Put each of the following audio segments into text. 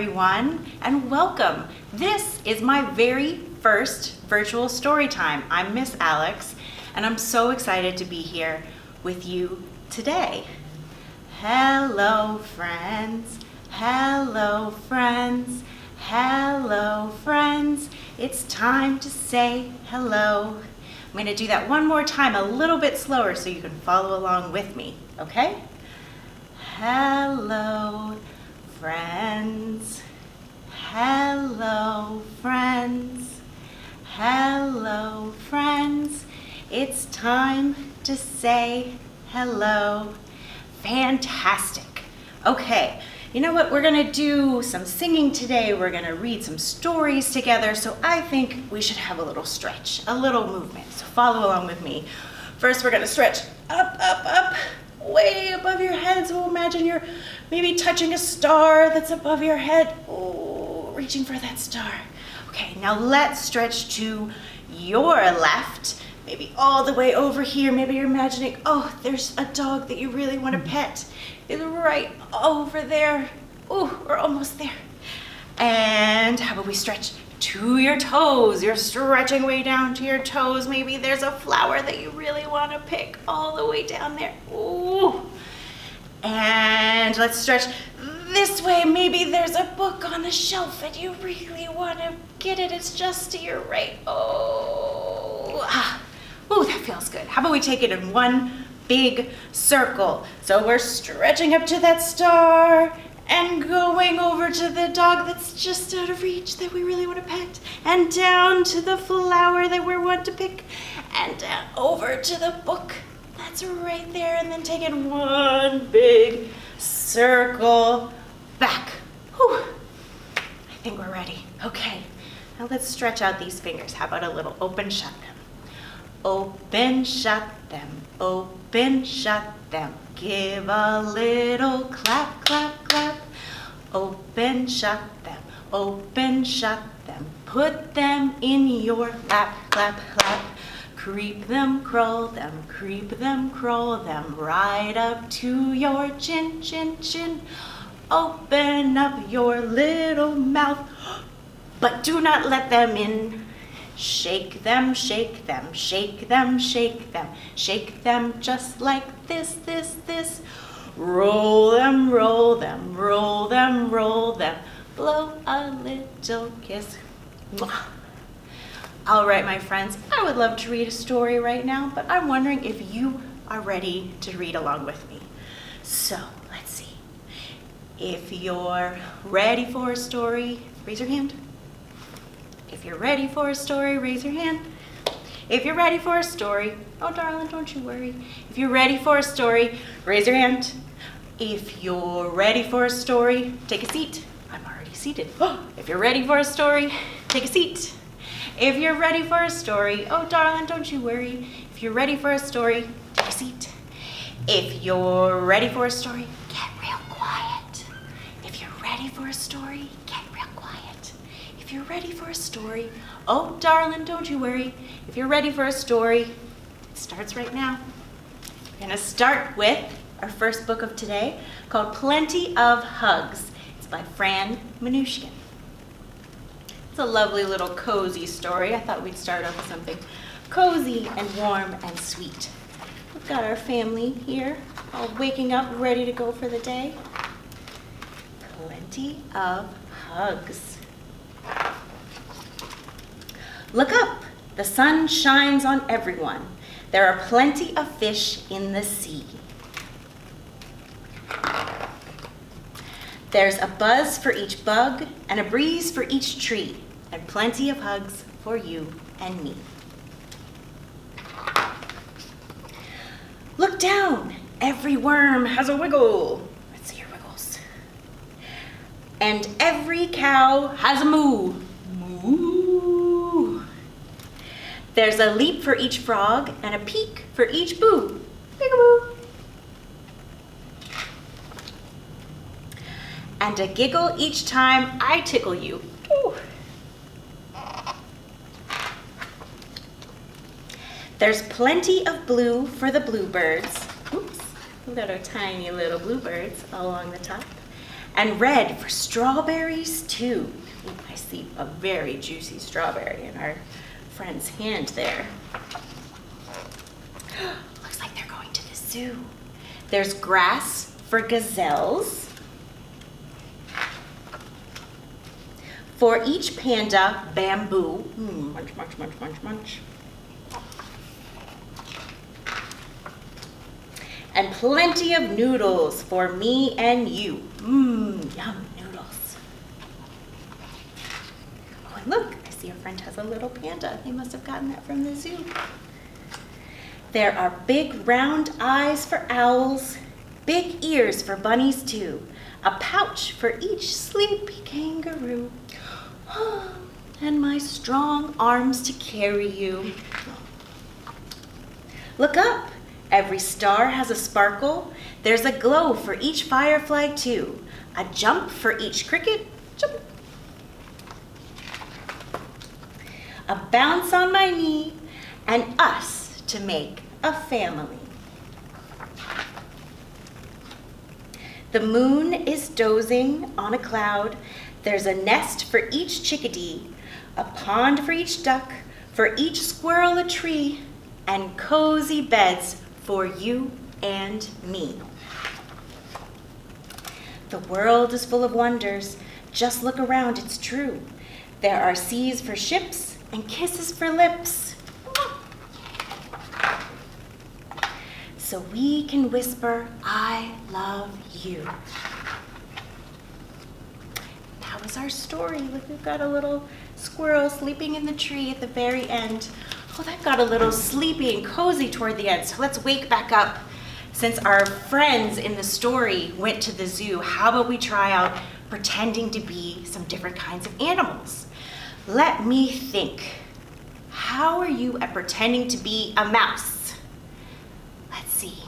everyone, and welcome. This is my very first virtual story time. I'm Miss Alex, and I'm so excited to be here with you today. Hello, friends. Hello, friends. Hello, friends. It's time to say hello. I'm going to do that one more time, a little bit slower so you can follow along with me, okay? Hello, friends. Hello, friends. Hello, friends. It's time to say hello. Fantastic. Okay, you know what? We're gonna do some singing today. We're gonna read some stories together. So I think we should have a little stretch, a little movement. So follow along with me. First, we're gonna stretch up, up, up. Way above your head. So imagine you're maybe touching a star that's above your head. Oh, reaching for that star. Okay, now let's stretch to your left. Maybe all the way over here. Maybe you're imagining, oh, there's a dog that you really want to pet. It's right over there. Oh, we're almost there. And how about we stretch to your toes? You're stretching way down to your toes. Maybe there's a flower that you really want to pick all the way down there. Ooh. And let's stretch this way. Maybe there's a book on the shelf and you really want to get it. It's just to your right. Oh, ooh, that feels good. How about we take it in one big circle? So we're stretching up to that star and going over to the dog that's just out of reach that we really want to pet, and down to the flower that we want to pick, and down over to the book that's right there, and then taking one big circle back. Whew. I think we're ready. Okay, now let's stretch out these fingers. How about a little open, shut them? Open, shut them. Open, shut them. Give a little clap, clap, clap. Open, shut them. Open, shut them. Put them in your lap, clap, clap. Creep them, crawl them. Creep them, crawl them. Right up to your chin, chin, chin. Open up your little mouth, but do not let them in. Shake them, shake them, shake them, shake them, shake them just like this, this, this. Roll them, roll them, roll them, roll them. Blow a little kiss. Mwah. All right, my friends, I would love to read a story right now, but I'm wondering if you are ready to read along with me. So let's see. If you're ready for a story, raise your hand. If you're ready for a story, raise your hand. If you're ready for a story, oh darling, don't you worry. If you're ready for a story, raise your hand. If you're ready for a story, take a seat. I'm already seated. If you're ready for a story, take a seat. If you're ready for a story, oh darling, don't you worry. If you're ready for a story, take a seat. If you're ready for a story, get real quiet. If you're ready for a story, get real quiet. If you're ready for a story, oh darling, don't you worry. If you're ready for a story, it starts right now. We're gonna start with our first book of today called Plenty of Hugs. It's by Fran Minushkin. It's a lovely little cozy story. I thought we'd start off with something cozy and warm and sweet. We've got our family here, all waking up, ready to go for the day. Plenty of hugs. Look up, the sun shines on everyone. There are plenty of fish in the sea. There's a buzz for each bug and a breeze for each tree, and plenty of hugs for you and me. Look down, every worm has a wiggle. Let's see your wiggles. And every cow has a moo. Moo. There's a leap for each frog and a peek for each boo. Peekaboo. And a giggle each time I tickle you. Ooh. There's plenty of blue for the bluebirds. Oops, little tiny little bluebirds along the top. And red for strawberries too. Ooh, I see a very juicy strawberry in our friend's hand there. Looks like they're going to the zoo. There's grass for gazelles. For each panda, bamboo. Munch, munch, munch, munch, munch. And plenty of noodles for me and you. Yum noodles. Oh, and look, I see a friend has a little panda. They must have gotten that from the zoo. There are big round eyes for owls, big ears for bunnies too, a pouch for each sleepy kangaroo, and my strong arms to carry you. Look up, every star has a sparkle, there's a glow for each firefly too, a jump for each cricket, jump, a bounce on my knee, and us to make a family. The moon is dozing on a cloud. There's a nest for each chickadee, a pond for each duck, for each squirrel a tree, and cozy beds for you and me. The world is full of wonders. Just look around, it's true. There are seas for ships and kisses for lips. So we can whisper, I love you. That was our story. Look, we've got a little squirrel sleeping in the tree at the very end. Oh, that got a little sleepy and cozy toward the end. So let's wake back up. Since our friends in the story went to the zoo, how about we try out pretending to be some different kinds of animals? Let me think. How are you at pretending to be a mouse? Let's see.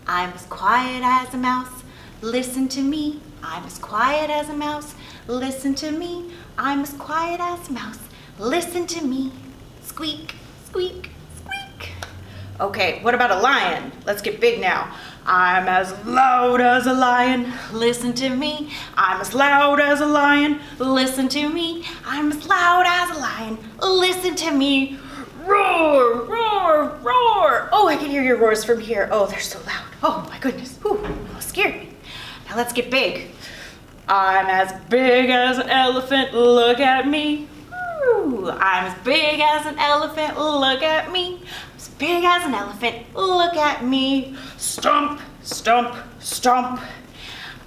I'm as quiet as a mouse. Listen to me. I'm as quiet as a mouse. Listen to me. I'm as quiet as a mouse. Listen to me. Squeak, squeak, squeak. Okay, what about a lion? Let's get big now. I'm as loud as a lion. Listen to me. I'm as loud as a lion. Listen to me. I'm as loud as a lion. Listen to me. Roar, roar, roar. Oh, I can hear your roars from here. Oh, they're so loud. Oh my goodness. Ooh, almost scared me. Now let's get big. I'm as big as an elephant. Look at me. Ooh, I'm as big as an elephant. Look at me. I'm as big as an elephant. Look at me. Stomp, stomp, stomp.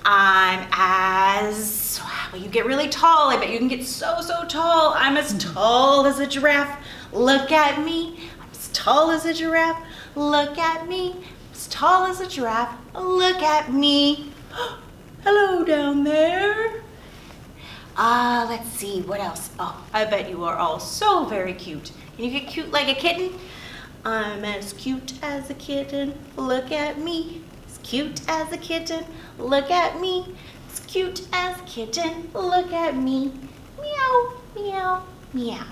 I'm as, well, you get really tall. I bet you can get so, so tall. I'm as tall as a giraffe. Look at me. I'm as tall as a giraffe. Look at me. I'm as tall as a giraffe. Look at me. Hello down there. Let's see, what else? Oh, I bet you are all so very cute. Can you get cute like a kitten? I'm as cute as a kitten. Look at me. As cute as a kitten. Look at me. As cute as a kitten. Look at me. Meow, meow, meow.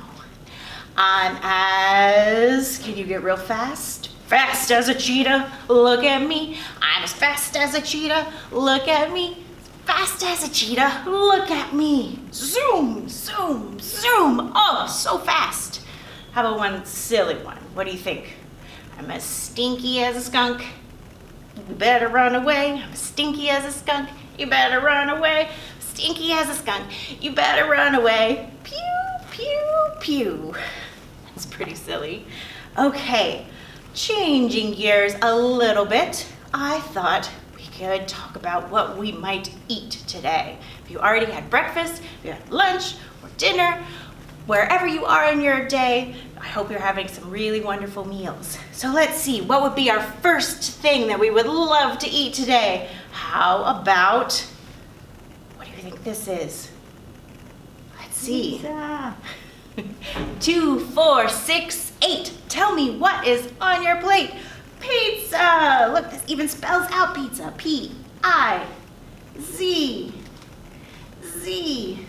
I'm as, can you get real fast? Fast as a cheetah, look at me. I'm as fast as a cheetah, look at me. Fast as a cheetah, look at me. Zoom, zoom, zoom. Oh, so fast. How about one silly one? What do you think? I'm as stinky as a skunk. You better run away. I'm as stinky as a skunk. You better run away. Stinky as a skunk. You better run away. Pew, pew, pew. That's pretty silly. Okay, changing gears a little bit. I thought we could talk about what we might eat today. If you already had breakfast, if you had lunch or dinner, wherever you are in your day, I hope you're having some really wonderful meals. So let's see, what would be our first thing that we would love to eat today? How about, what do you think this is? Let's see. Pizza. 2, 4, 6, 8. Tell me what is on your plate. Pizza. Look, this even spells out pizza. P-I-Z. Z-A.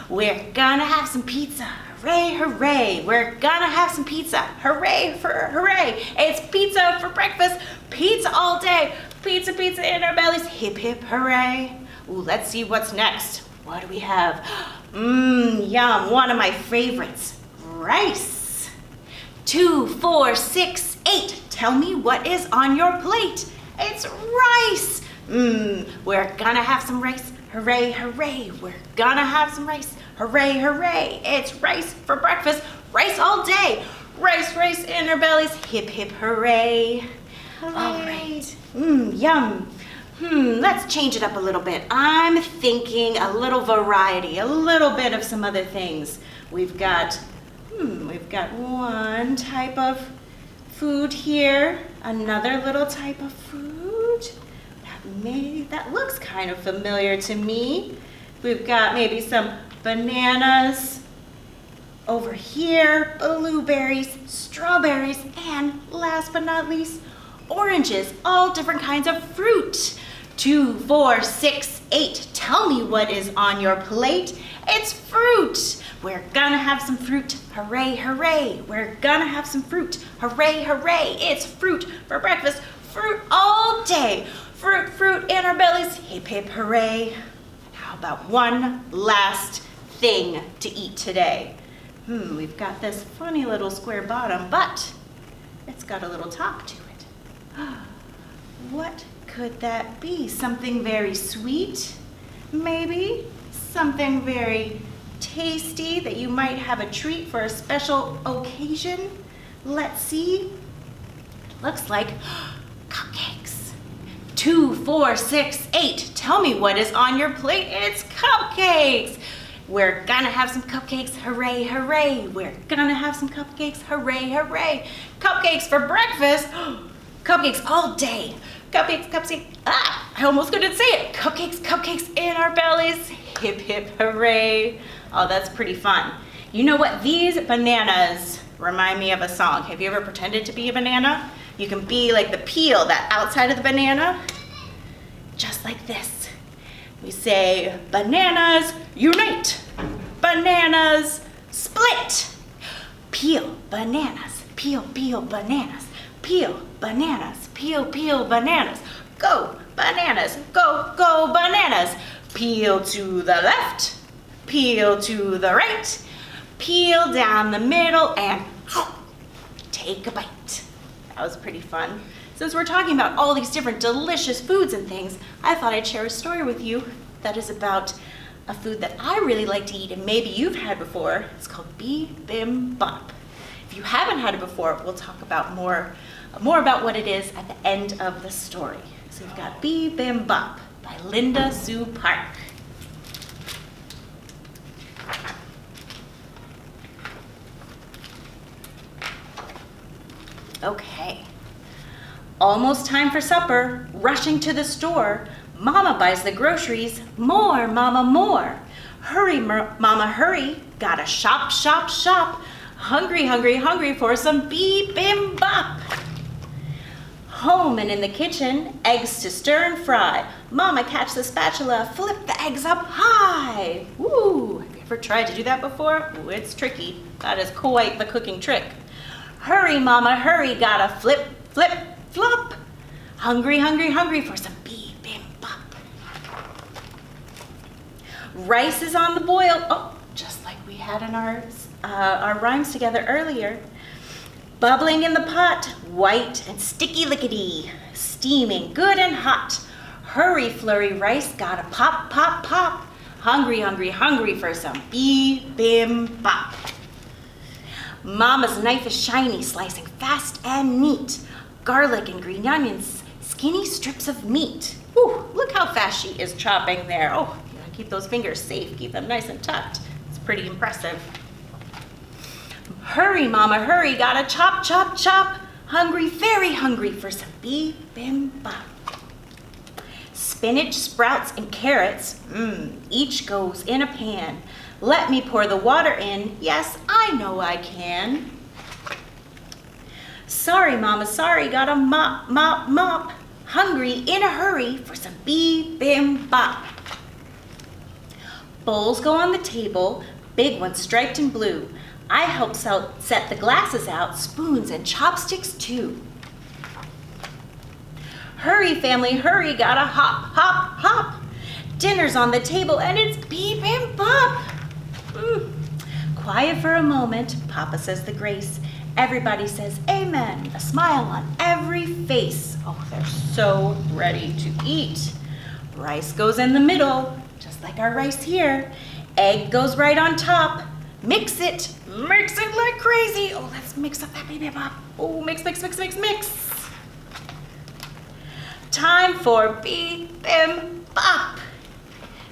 We're gonna have some pizza. Hooray, hooray. We're gonna have some pizza. Hooray for hooray. It's pizza for breakfast. Pizza all day. Pizza, pizza in our bellies. Hip, hip, hooray. Ooh, let's see what's next. What do we have? Yum, one of my favorites. Rice. 2, 4, 6, 8. Tell me what is on your plate. It's rice. We're gonna have some rice. Hooray, hooray. We're gonna have some rice. Hooray, hooray. It's rice for breakfast. Rice all day. Rice, rice in our bellies. Hip, hip, hooray. Hooray. All right. Yum. Let's change it up a little bit. I'm thinking a little variety, a little bit of some other things. We've got one type of food here, another little type of food. That looks kind of familiar to me. We've got maybe some bananas over here, blueberries, strawberries, and last but not least, oranges, all different kinds of fruit. 2, 4, 6, 8. Tell me what is on your plate. It's fruit. We're gonna have some fruit. Hooray, hooray. We're gonna have some fruit. Hooray, hooray. It's fruit for breakfast. Fruit all day. Fruit, fruit in our bellies. Hip, hip, hooray. How about one last thing to eat today? We've got this funny little square bottom, but it's got a little top to it. What could that be? Something very sweet, maybe? Something very tasty that you might have a treat for a special occasion? Let's see. Looks like cupcakes. 2, 4, 6, 8. Tell me what is on your plate. It's cupcakes. We're gonna have some cupcakes. Hooray, hooray. We're gonna have some cupcakes. Hooray, hooray. Cupcakes for breakfast. Cupcakes all day. Cupcakes, cupcakes. I almost couldn't say it. Cupcakes, cupcakes in our bellies. Hip, hip, hooray. Oh, that's pretty fun. You know what? These bananas remind me of a song. Have you ever pretended to be a banana? You can be like the peel, that outside of the banana, just like this. We say, bananas unite, bananas split. Peel bananas, peel, peel bananas, peel bananas, peel, peel bananas. Go bananas, go, go bananas. Peel to the left, peel to the right, peel down the middle and take a bite. That was pretty fun. Since we're talking about all these different delicious foods and things, I thought I'd share a story with you that is about a food that I really like to eat and maybe you've had before. It's called bibimbap. If you haven't had it before, we'll talk about more about what it is at the end of the story. So we've got Bibimbap by Linda Sue Park. Okay, almost time for supper. Rushing to the store, Mama buys the groceries. More, Mama, more. Hurry, Mama, hurry. Gotta shop, shop, shop. Hungry, hungry, hungry for some bibimbap. Home and in the kitchen, eggs to stir and fry. Mama catch the spatula, flip the eggs up high. Woo! Have you ever tried to do that before? Ooh, it's tricky. That is quite the cooking trick. Hurry, Mama, hurry, gotta flip, flip, flop. Hungry, hungry, hungry for some bibimbap. Rice is on the boil. Oh, just like we had in our rhymes together earlier. Bubbling in the pot, white and sticky lickety, steaming good and hot. Hurry, flurry, rice, gotta pop, pop, pop. Hungry, hungry, hungry for some bibimbap. Mama's knife is shiny, slicing fast and neat. Garlic and green onions, skinny strips of meat. Whew, look how fast she is chopping there. Oh, you gotta keep those fingers safe, keep them nice and tucked. It's pretty impressive. Hurry, Mama, hurry, gotta chop, chop, chop. Hungry, very hungry for some bibimbap. Spinach, sprouts, and carrots, each goes in a pan. Let me pour the water in, yes, I know I can. Sorry, Mama, sorry, gotta mop, mop, mop. Hungry, in a hurry for some bibimbap. Bowls go on the table, big ones striped in blue. I help set the glasses out, spoons and chopsticks too. Hurry, family, hurry, gotta hop, hop, hop. Dinner's on the table and it's bibimbap. Quiet for a moment, Papa says the grace. Everybody says amen, a smile on every face. Oh, they're so ready to eat. Rice goes in the middle, just like our rice here. Egg goes right on top. Mix it like crazy. Oh, let's mix up that bibimbap. Oh, mix, mix, mix, mix, mix. Time for bibimbap.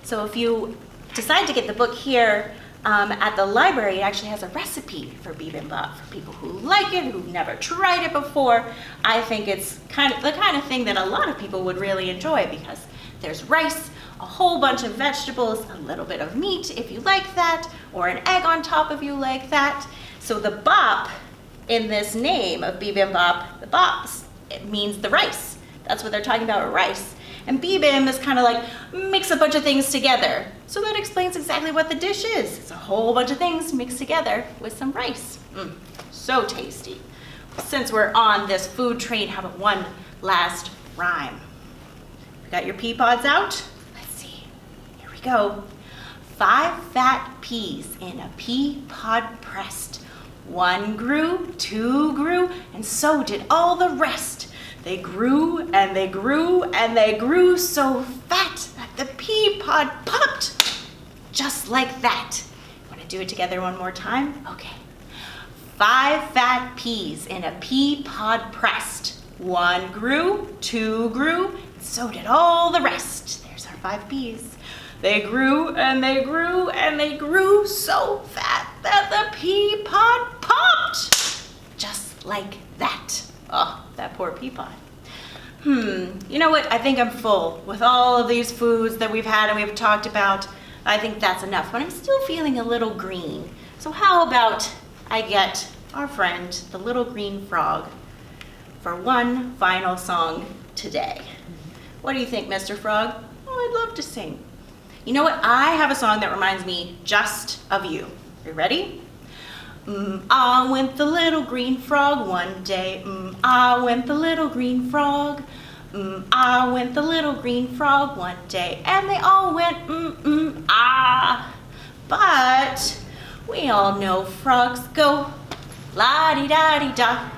So if you decide to get the book here at the library, it actually has a recipe for bibimbap for people who like it, who've never tried it before. I think it's the kind of thing that a lot of people would really enjoy because there's rice, a whole bunch of vegetables, a little bit of meat if you like that, or an egg on top if you like that. So the bop in this name of bibimbap, the bops, it means the rice. That's what they're talking about, rice. And bibim is kind of like mix a bunch of things together. So that explains exactly what the dish is. It's a whole bunch of things mixed together with some rice. So tasty. Since we're on this food train, how about one last rhyme? You got your pea pods out? Let's see. Here we go. 5 fat peas in a pea pod pressed. 1 grew, 2 grew, and so did all the rest. They grew and they grew and they grew so fat that the pea pod popped just like that. Want to do it together one more time? Okay. 5 fat peas in a pea pod pressed. 1 grew, 2 grew, and so did all the rest. There's our 5 peas. They grew and they grew and they grew so fat that the pea pod popped just like that. Oh, that poor pea pod. You know what? I think I'm full with all of these foods that we've had and we've talked about. I think that's enough, but I'm still feeling a little green. So how about I get our friend, the little green frog, for one final song today. What do you think, Mr. Frog? Oh, I'd love to sing. You know what? I have a song that reminds me just of you. You ready? I went the little green frog one day. I went the little green frog. I went the little green frog one day, and they all went ah. But we all know frogs go la-di-da-di-da,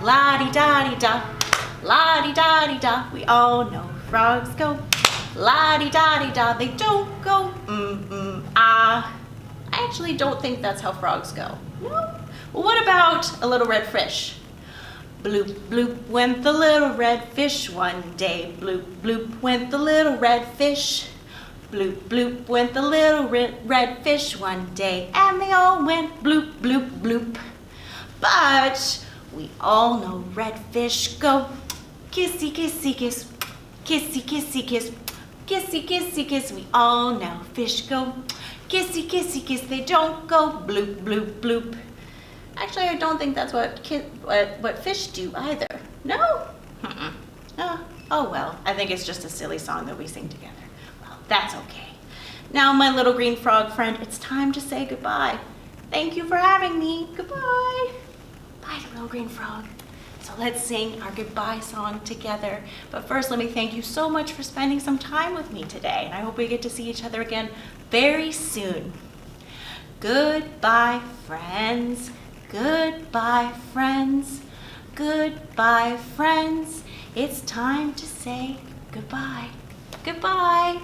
la-di-da-di-da, la-di-da-di-da. We all know frogs go la-di-da-di-da. They don't go ah. I actually don't think that's how frogs go. No? Well, what about a little red fish? Bloop, bloop went the little red fish one day. Bloop, bloop went the little red fish. Bloop, bloop went the little red fish one day. And they all went bloop, bloop, bloop. But we all know red fish go kissy, kissy, kiss. Kissy, kissy, kiss. Kissy, kissy, kiss. We all know fish go kissy, kissy, kiss. They don't go bloop, bloop, bloop. Actually, I don't think that's what fish do either. No? Oh well, I think it's just a silly song that we sing together. Well, that's okay. Now, my little green frog friend, it's time to say goodbye. Thank you for having me. Goodbye. Bye, little green frog. So let's sing our goodbye song together. But first, let me thank you so much for spending some time with me today. And I hope we get to see each other again very soon. Goodbye, friends. Goodbye, friends. Goodbye, friends. It's time to say goodbye. Goodbye.